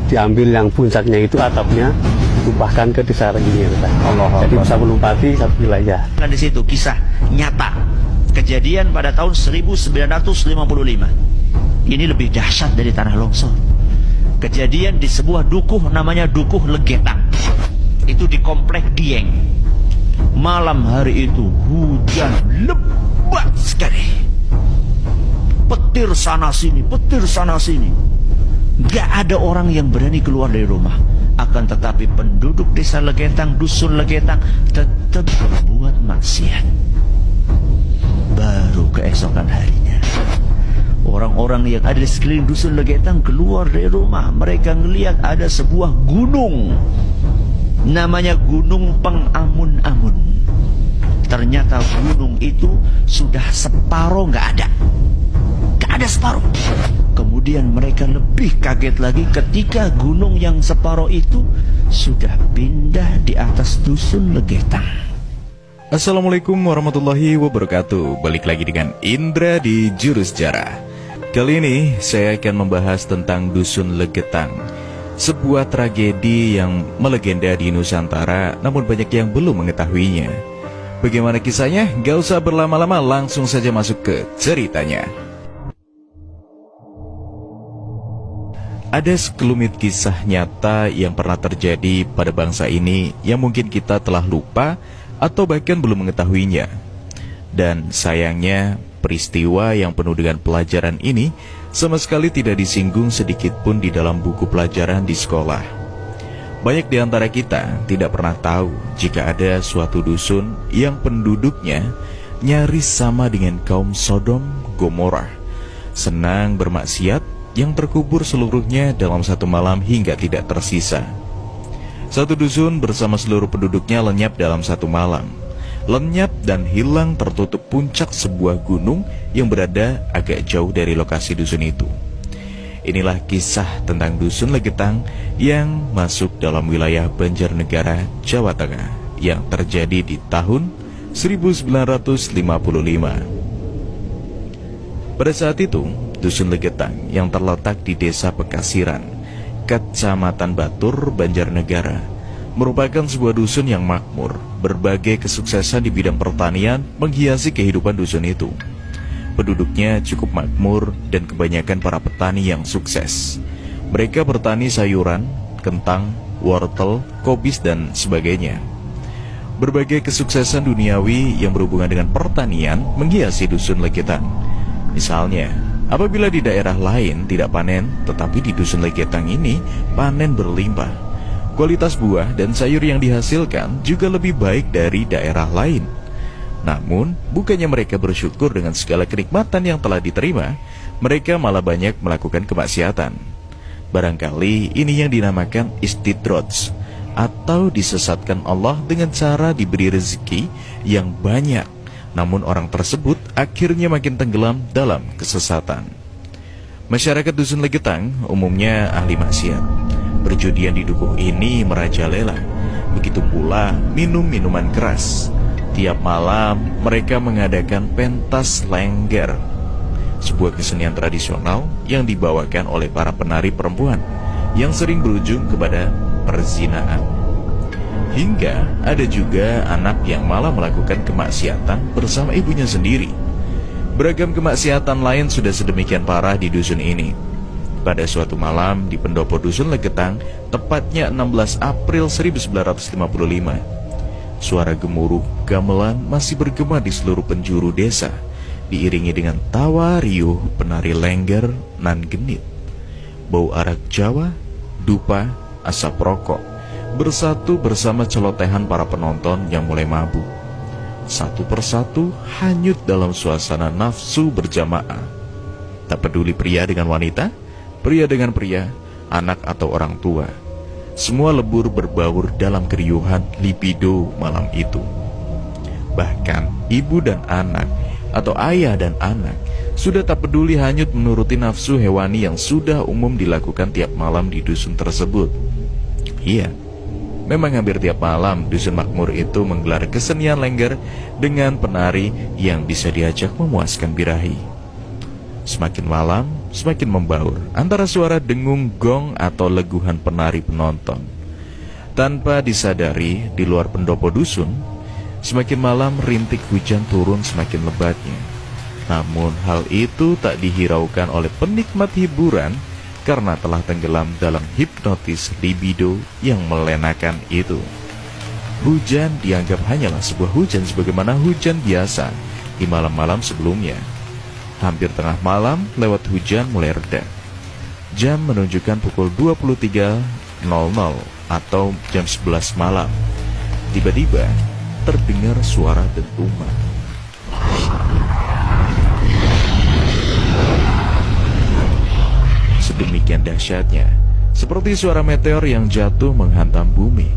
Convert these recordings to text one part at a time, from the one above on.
diambil yang puncaknya itu atapnya, ditumpahkan ke desa ini. Jadi bisa melompati satu wilayah. Kan di situ kisah nyata kejadian pada tahun 1955. Ini lebih dahsyat dari tanah longsor. Kejadian di sebuah dukuh namanya Dukuh Legetang. Itu di komplek Dieng. Malam hari itu hujan lebat sekali. Petir sana sini, petir sana sini. Gak ada orang yang berani keluar dari rumah. Akan tetapi penduduk desa Legetang, dusun Legetang, tetap berbuat maksiat. Baru keesokan harinya, orang-orang yang ada di sekeliling dusun Legetang keluar dari rumah. Mereka ngelihat ada sebuah gunung, namanya Gunung Pengamun-amun. Ternyata gunung itu sudah separuh nggak ada separuh. Kemudian mereka lebih kaget lagi ketika gunung yang separuh itu sudah pindah di atas dusun Legetang. Assalamualaikum warahmatullahi wabarakatuh. Balik lagi dengan Indra di Juru Sejarah. Kali ini saya akan membahas tentang Dusun Legetang, sebuah tragedi yang melegenda di Nusantara, namun banyak yang belum mengetahuinya. Bagaimana kisahnya? Gak usah berlama-lama, langsung saja masuk ke ceritanya. Ada sekelumit kisah nyata yang pernah terjadi pada bangsa ini yang mungkin kita telah lupa atau bahkan belum mengetahuinya. Dan sayangnya, peristiwa yang penuh dengan pelajaran ini sama sekali tidak disinggung sedikit pun di dalam buku pelajaran di sekolah. Banyak di antara kita tidak pernah tahu jika ada suatu dusun yang penduduknya nyaris sama dengan kaum Sodom Gomorrah, senang bermaksiat, yang terkubur seluruhnya dalam satu malam hingga tidak tersisa. Satu dusun bersama seluruh penduduknya lenyap dalam satu malam. Lenyap dan hilang tertutup puncak sebuah gunung yang berada agak jauh dari lokasi dusun itu. Inilah kisah tentang Dusun Legetang yang masuk dalam wilayah Banjarnegara, Jawa Tengah, yang terjadi di tahun 1955. Pada saat itu, Dusun Legetang yang terletak di Desa Pekasiran, Kecamatan Batur, Banjarnegara, merupakan sebuah dusun yang makmur. Berbagai kesuksesan di bidang pertanian menghiasi kehidupan dusun itu. Penduduknya cukup makmur dan kebanyakan para petani yang sukses. Mereka bertani sayuran, kentang, wortel, kobis, dan sebagainya. Berbagai kesuksesan duniawi yang berhubungan dengan pertanian menghiasi Dusun Legetang. Misalnya, apabila di daerah lain tidak panen, tetapi di Dusun Legetang ini panen berlimpah. Kualitas buah dan sayur yang dihasilkan juga lebih baik dari daerah lain. Namun, bukannya mereka bersyukur dengan segala kenikmatan yang telah diterima, mereka malah banyak melakukan kemaksiatan. Barangkali ini yang dinamakan istidraj, atau disesatkan Allah dengan cara diberi rezeki yang banyak, namun orang tersebut akhirnya makin tenggelam dalam kesesatan. Masyarakat Dusun Legetang umumnya ahli maksiat. Perjudian di dukuh ini merajalela. Begitu pula minum minuman keras. Tiap malam mereka mengadakan pentas lengger, sebuah kesenian tradisional yang dibawakan oleh para penari perempuan yang sering berujung kepada perzinaan. Hingga ada juga anak yang malah melakukan kemaksiatan bersama ibunya sendiri. Beragam kemaksiatan lain sudah sedemikian parah di dusun ini. Pada suatu malam di pendopo Dusun Legetang, tepatnya 16 April 1955, suara gemuruh gamelan masih bergema di seluruh penjuru desa, diiringi dengan tawa riuh penari lengger nan genit. Bau arak Jawa, dupa, asap rokok bersatu bersama celotehan para penonton yang mulai mabuk. Satu persatu hanyut dalam suasana nafsu berjamaah. Tak peduli pria dengan wanita, pria dengan pria, anak atau orang tua, semua lebur berbaur dalam keriuhan libido malam itu. Bahkan ibu dan anak atau ayah dan anak sudah tak peduli, hanyut menuruti nafsu hewani yang sudah umum dilakukan tiap malam di dusun tersebut. Iya, memang hampir tiap malam dusun makmur itu menggelar kesenian lengger dengan penari yang bisa diajak memuaskan birahi. Semakin malam, semakin membaur antara suara dengung gong atau leguhan penari penonton. Tanpa disadari, di luar pendopo dusun, semakin malam rintik hujan turun semakin lebatnya. Namun hal itu tak dihiraukan oleh penikmat hiburan karena telah tenggelam dalam hipnotis libido yang melenakan itu. Hujan dianggap hanyalah sebuah hujan sebagaimana hujan biasa di malam-malam sebelumnya. Hampir tengah malam lewat hujan mulai reda. Jam menunjukkan pukul 23.00 atau jam 11 malam. Tiba-tiba terdengar suara dentuman. Sedemikian dahsyatnya, seperti suara meteor yang jatuh menghantam bumi.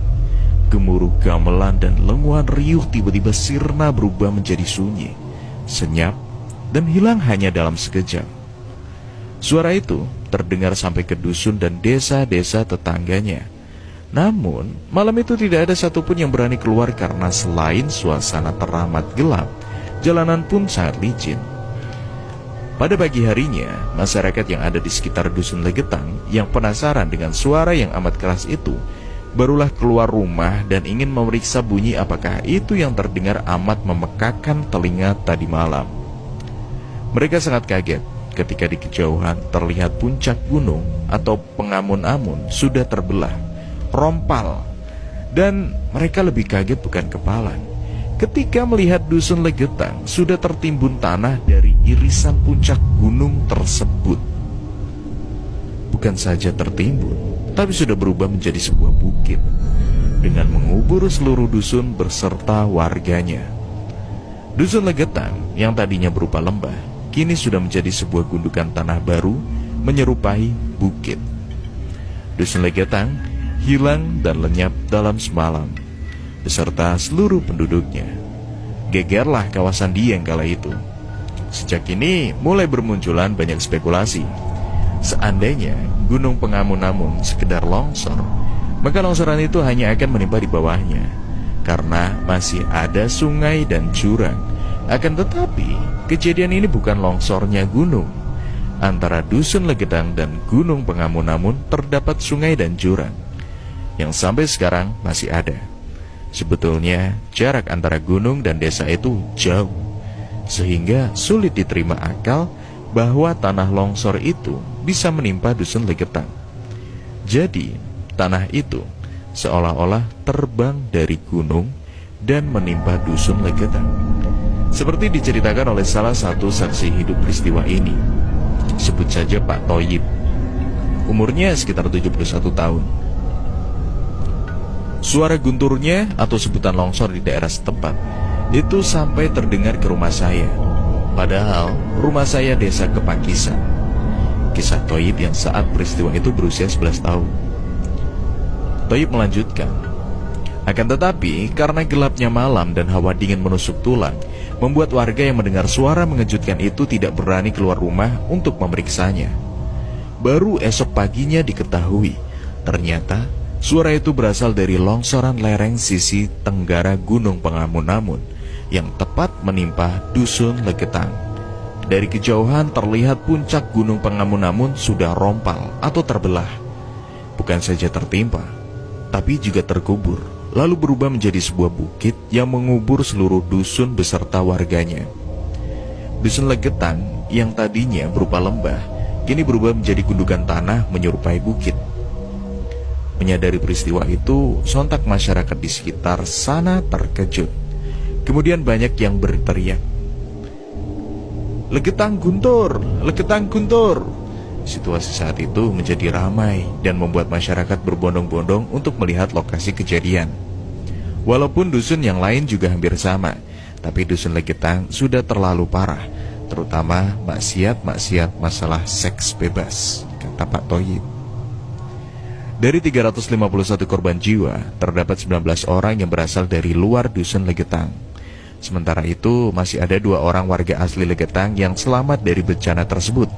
Gemuruh gamelan dan lenguhan riuh tiba-tiba sirna berubah menjadi sunyi, senyap, dan hilang hanya dalam sekejap. Suara itu terdengar sampai ke dusun dan desa-desa tetangganya. Namun, malam itu tidak ada satupun yang berani keluar karena selain suasana teramat gelap, jalanan pun sangat licin. Pada pagi harinya, masyarakat yang ada di sekitar dusun Legetang yang penasaran dengan suara yang amat keras itu, barulah keluar rumah dan ingin memeriksa bunyi apakah itu yang terdengar amat memekakan telinga tadi malam. Mereka sangat kaget ketika di kejauhan terlihat puncak gunung atau pengamun-amun sudah terbelah, rompal, dan mereka lebih kaget bukan kepalan ketika melihat dusun Legetang sudah tertimbun tanah dari irisan puncak gunung tersebut. Bukan saja tertimbun, tapi sudah berubah menjadi sebuah bukit dengan mengubur seluruh dusun beserta warganya. Dusun Legetang yang tadinya berupa lembah kini sudah menjadi sebuah gundukan tanah baru menyerupai bukit. Dusun Legetang hilang dan lenyap dalam semalam beserta seluruh penduduknya. Gegerlah kawasan Dieng kala itu. Sejak ini mulai bermunculan banyak spekulasi. Seandainya gunung Pengamun-amun sekedar longsor, maka longsoran itu hanya akan menimpa di bawahnya, karena masih ada sungai dan jurang. Akan tetapi, kejadian ini bukan longsornya gunung. Antara dusun Legetang dan gunung Pengamun-amun terdapat sungai dan jurang yang sampai sekarang masih ada. Sebetulnya jarak antara gunung dan desa itu jauh, sehingga sulit diterima akal bahwa tanah longsor itu bisa menimpa dusun Legetang. Jadi, tanah itu seolah-olah terbang dari gunung dan menimpa dusun Legetang. Seperti diceritakan oleh salah satu saksi hidup peristiwa ini. Sebut saja Pak Toyib. Umurnya sekitar 71 tahun. Suara gunturnya atau sebutan longsor di daerah setempat itu sampai terdengar ke rumah saya. Padahal rumah saya desa Kepangkisan. Kisah Toyib yang saat peristiwa itu berusia 11 tahun. Toyib melanjutkan, akan tetapi karena gelapnya malam dan hawa dingin menusuk tulang, membuat warga yang mendengar suara mengejutkan itu tidak berani keluar rumah untuk memeriksanya. Baru esok paginya diketahui, ternyata suara itu berasal dari longsoran lereng sisi tenggara gunung Pengamun-amun yang tepat menimpa dusun Legetang. Dari kejauhan terlihat puncak gunung Pengamun-amun sudah rompal atau terbelah. Bukan saja tertimpa, tapi juga terkubur, lalu berubah menjadi sebuah bukit yang mengubur seluruh dusun beserta warganya. Dusun Legetang yang tadinya berupa lembah, kini berubah menjadi gundukan tanah menyerupai bukit. Menyadari peristiwa itu, sontak masyarakat di sekitar sana terkejut. Kemudian banyak yang berteriak, "Legetang guntur! Legetang guntur!" Situasi saat itu menjadi ramai dan membuat masyarakat berbondong-bondong untuk melihat lokasi kejadian. Walaupun dusun yang lain juga hampir sama, tapi dusun Legetang sudah terlalu parah, terutama maksiat-maksiat masalah seks bebas, kata Pak Toyib. Dari 351 korban jiwa, terdapat 19 orang yang berasal dari luar dusun Legetang. Sementara itu, masih ada 2 orang warga asli Legetang yang selamat dari bencana tersebut.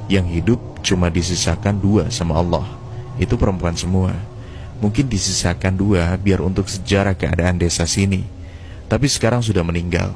Yang hidup cuma disisakan 2 sama Allah. Itu perempuan semua. Mungkin disisakan 2 biar untuk sejarah keadaan desa sini. Tapi sekarang sudah meninggal.